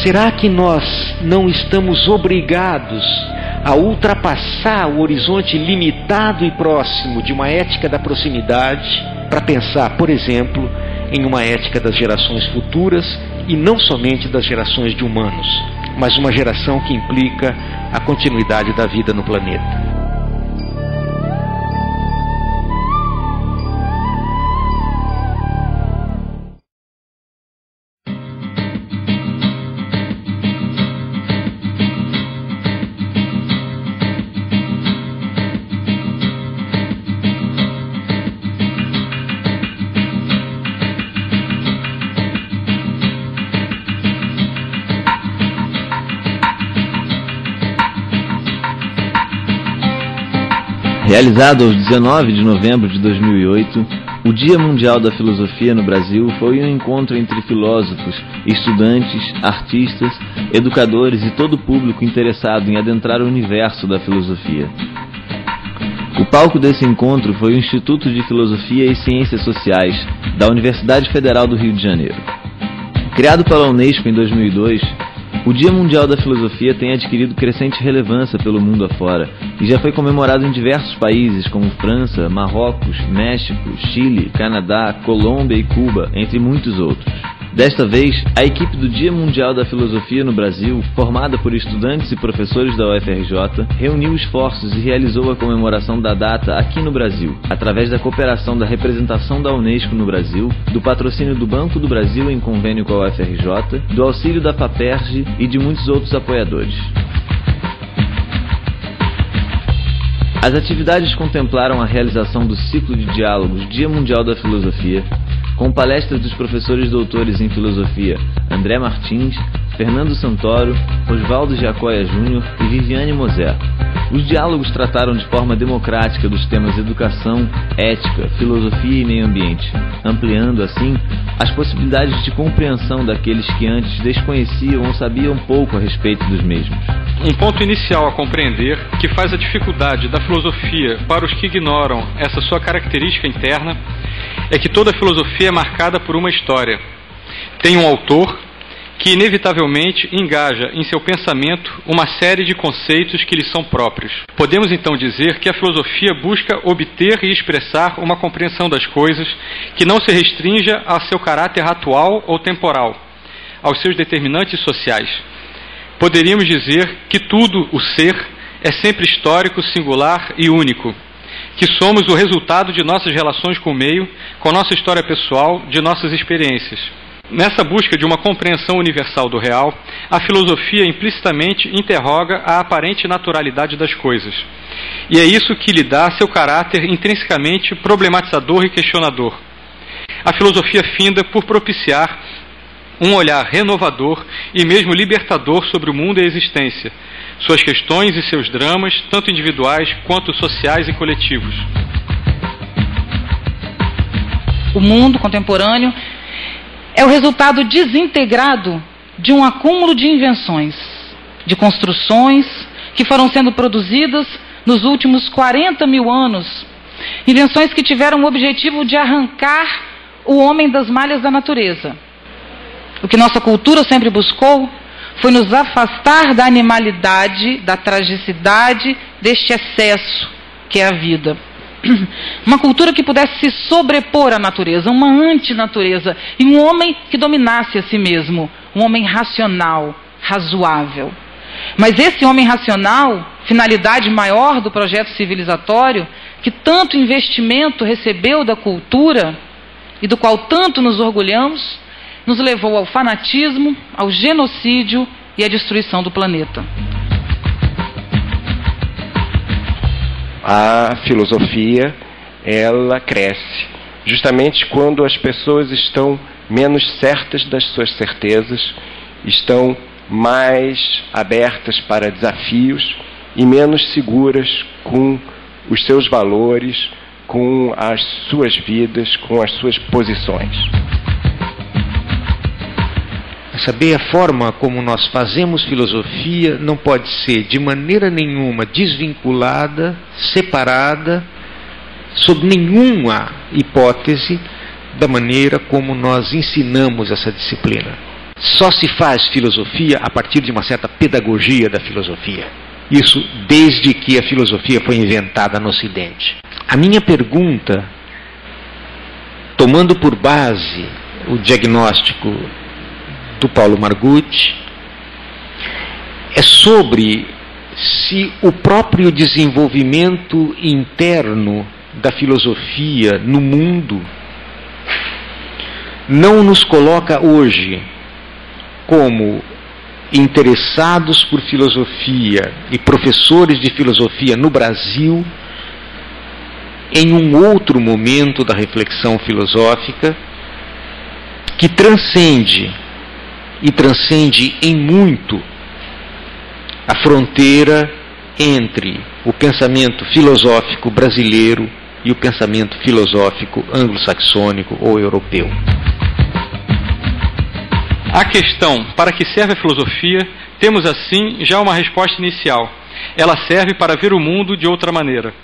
Será que nós não estamos obrigados a ultrapassar o horizonte limitado e próximo de uma ética da proximidade para pensar, por exemplo, em uma ética das gerações futuras e não somente das gerações de humanos, mas uma geração que implica a continuidade da vida no planeta? Realizado aos 19 de novembro de 2008, o Dia Mundial da Filosofia no Brasil foi um encontro entre filósofos, estudantes, artistas, educadores e todo o público interessado em adentrar o universo da filosofia. O palco desse encontro foi o Instituto de Filosofia e Ciências Sociais da Universidade Federal do Rio de Janeiro. Criado pela Unesco em 2002, o Dia Mundial da Filosofia tem adquirido crescente relevância pelo mundo afora e já foi comemorado em diversos países como França, Marrocos, México, Chile, Canadá, Colômbia e Cuba, entre muitos outros. Desta vez, a equipe do Dia Mundial da Filosofia no Brasil, formada por estudantes e professores da UFRJ, reuniu esforços e realizou a comemoração da data aqui no Brasil, através da cooperação da representação da Unesco no Brasil, do patrocínio do Banco do Brasil em convênio com a UFRJ, do auxílio da FAPERJ e de muitos outros apoiadores. As atividades contemplaram a realização do ciclo de diálogos Dia Mundial da Filosofia, com palestras dos professores doutores em filosofia André Martins, Fernando Santoro, Oswaldo Giacoia Júnior e Viviane Moser. Os diálogos trataram de forma democrática dos temas educação, ética, filosofia e meio ambiente, ampliando, assim, as possibilidades de compreensão daqueles que antes desconheciam ou sabiam pouco a respeito dos mesmos. Um ponto inicial a compreender, que faz a dificuldade da filosofia para os que ignoram essa sua característica interna, é que toda filosofia é marcada por uma história. Tem um autor que inevitavelmente engaja em seu pensamento uma série de conceitos que lhe são próprios. Podemos então dizer que a filosofia busca obter e expressar uma compreensão das coisas que não se restrinja a seu caráter atual ou temporal, aos seus determinantes sociais. Poderíamos dizer que tudo o ser é sempre histórico, singular e único, que somos o resultado de nossas relações com o meio, com nossa história pessoal, de nossas experiências. Nessa busca de uma compreensão universal do real, a filosofia implicitamente interroga a aparente naturalidade das coisas. E é isso que lhe dá seu caráter intrinsecamente problematizador e questionador. A filosofia finda por propiciar um olhar renovador e mesmo libertador sobre o mundo e a existência, suas questões e seus dramas, tanto individuais quanto sociais e coletivos. O mundo contemporâneo é o resultado desintegrado de um acúmulo de invenções, de construções que foram sendo produzidas nos últimos 40 mil anos. Invenções que tiveram o objetivo de arrancar o homem das malhas da natureza. O que nossa cultura sempre buscou foi nos afastar da animalidade, da tragicidade, deste excesso que é a vida. Uma cultura que pudesse se sobrepor à natureza, uma antinatureza, e um homem que dominasse a si mesmo, um homem racional, razoável. Mas esse homem racional, finalidade maior do projeto civilizatório, que tanto investimento recebeu da cultura e do qual tanto nos orgulhamos, nos levou ao fanatismo, ao genocídio e à destruição do planeta. A filosofia, ela cresce justamente quando as pessoas estão menos certas das suas certezas, estão mais abertas para desafios e menos seguras com os seus valores, com as suas vidas, com as suas posições. Saber a forma como nós fazemos filosofia não pode ser de maneira nenhuma desvinculada, separada, sob nenhuma hipótese, da maneira como nós ensinamos essa disciplina. só se faz filosofia a partir de uma certa pedagogia da filosofia. Isso desde que a filosofia foi inventada no Ocidente. A minha pergunta, tomando por base o diagnóstico do Paulo Margutti, é sobre se o próprio desenvolvimento interno da filosofia no mundo não nos coloca hoje como interessados por filosofia e professores de filosofia no Brasil em um outro momento da reflexão filosófica que transcende em muito a fronteira entre o pensamento filosófico brasileiro e o pensamento filosófico anglo-saxônico ou europeu. À questão para que serve a filosofia, temos assim já uma resposta inicial. Ela serve para ver o mundo de outra maneira,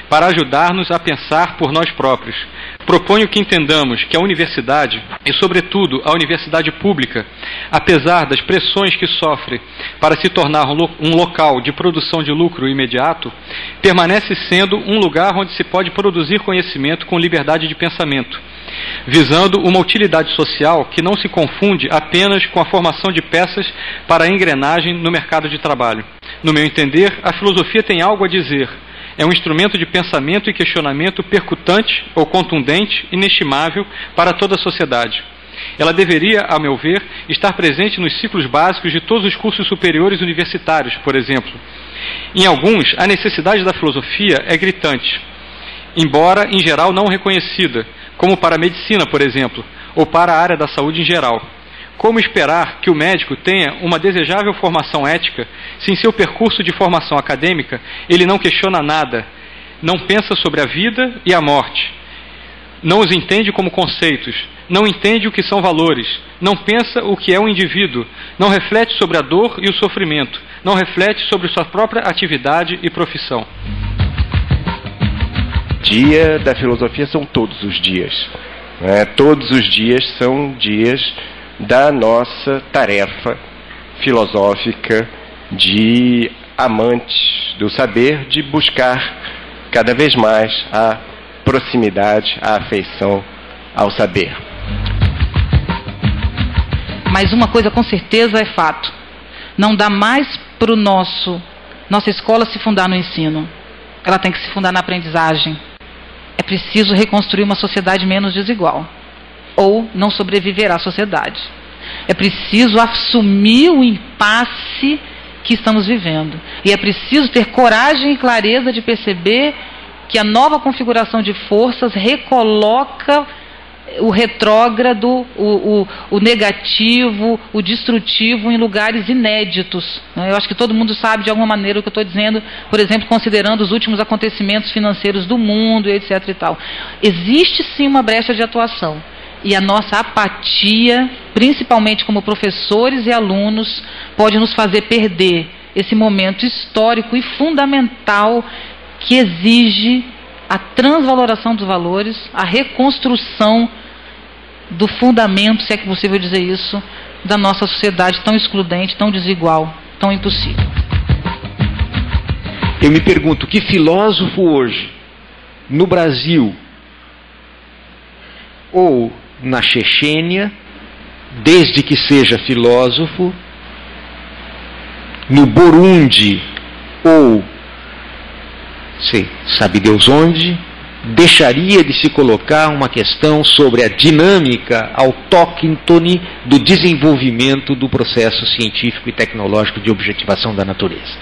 para ajudar-nos a pensar por nós próprios. Proponho que entendamos que a universidade, e sobretudo a universidade pública, apesar das pressões que sofre para se tornar um local de produção de lucro imediato, permanece sendo um lugar onde se pode produzir conhecimento com liberdade de pensamento, visando uma utilidade social que não se confunde apenas com a formação de peças para a engrenagem no mercado de trabalho. No meu entender, a filosofia tem algo a dizer. É um instrumento de pensamento e questionamento percutante ou contundente, inestimável para toda a sociedade. Ela deveria, a meu ver, estar presente nos ciclos básicos de todos os cursos superiores universitários, por exemplo. Em alguns, a necessidade da filosofia é gritante, embora em geral não reconhecida, como para a medicina, por exemplo, ou para a área da saúde em geral. Como esperar que o médico tenha uma desejável formação ética se em seu percurso de formação acadêmica ele não questiona nada, não pensa sobre a vida e a morte, não os entende como conceitos, não entende o que são valores, não pensa o que é o indivíduo, não reflete sobre a dor e o sofrimento, não reflete sobre sua própria atividade e profissão? Dia da filosofia são todos os dias. Todos os dias são dias da nossa tarefa filosófica de amantes do saber, de buscar cada vez mais a proximidade, a afeição ao saber. Mas uma coisa com certeza é fato: não dá mais para nossa escola se fundar no ensino. Ela tem que se fundar na aprendizagem. É preciso reconstruir uma sociedade menos desigual, ou não sobreviverá à sociedade. É preciso assumir o impasse que estamos vivendo. E é preciso ter coragem e clareza de perceber que a nova configuração de forças recoloca o retrógrado, o negativo, o destrutivo em lugares inéditos. Eu acho que todo mundo sabe de alguma maneira o que eu estou dizendo, por exemplo, considerando os últimos acontecimentos financeiros do mundo, etc. e tal. Existe sim uma brecha de atuação. E a nossa apatia, principalmente como professores e alunos, pode nos fazer perder esse momento histórico e fundamental que exige a transvaloração dos valores, a reconstrução do fundamento, se é que é possível dizer isso, da nossa sociedade tão excludente, tão desigual, tão impossível. Eu me pergunto, que filósofo hoje, no Brasil ou na Chechênia, desde que seja filósofo, no Burundi ou sabe Deus onde, deixaria de se colocar uma questão sobre a dinâmica autóctone do desenvolvimento do processo científico e tecnológico de objetivação da natureza.